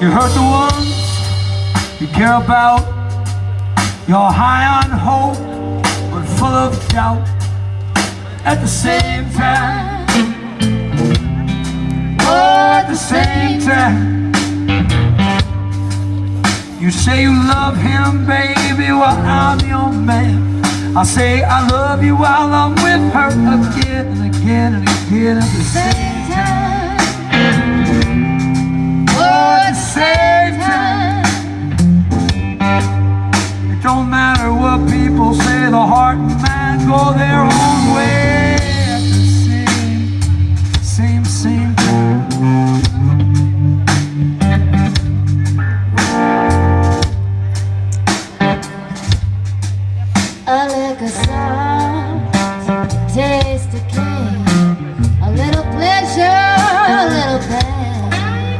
You hurt the ones you care about. You're high on hope, but full of doubt. At the same time, oh, at the same time, you say you love him, baby, while I'm your man. I say I love you while I'm with her again and again and again at the same time. Oh, at the same time. It don't matter what people say, the heart and mind go their own way at the same time. A liquor song, taste of cane, a little pleasure, a little pain,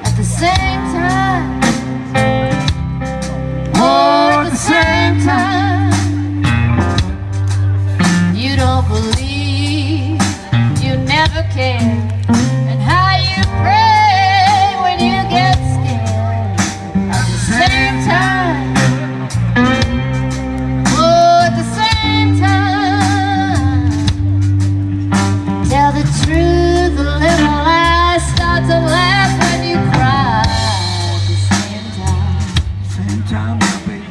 at the same time, oh, at the same time. You don't believe, you never care, and how you pray when you get scared, at the same time. Tell the truth, a little lie, start to laugh when you cry at the same time. Same time, my baby.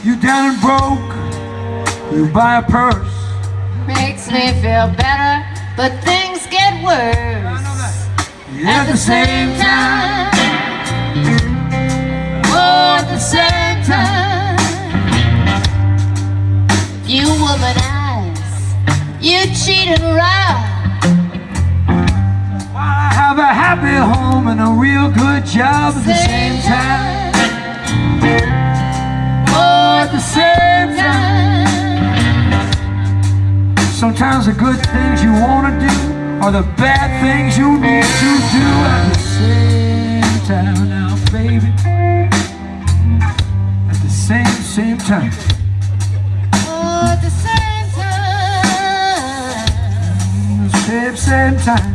You down and broke, you buy a purse. Makes me feel better, but things get worse. At the same time, oh, at the same time. You womanize, you cheat and rob. while I have a happy home and a real good job at the same time. Oh, at the same time. Sometimes the good things you want to do are the bad things you need to do at the same time now, baby. At the same time. Oh, at the same time. Same time.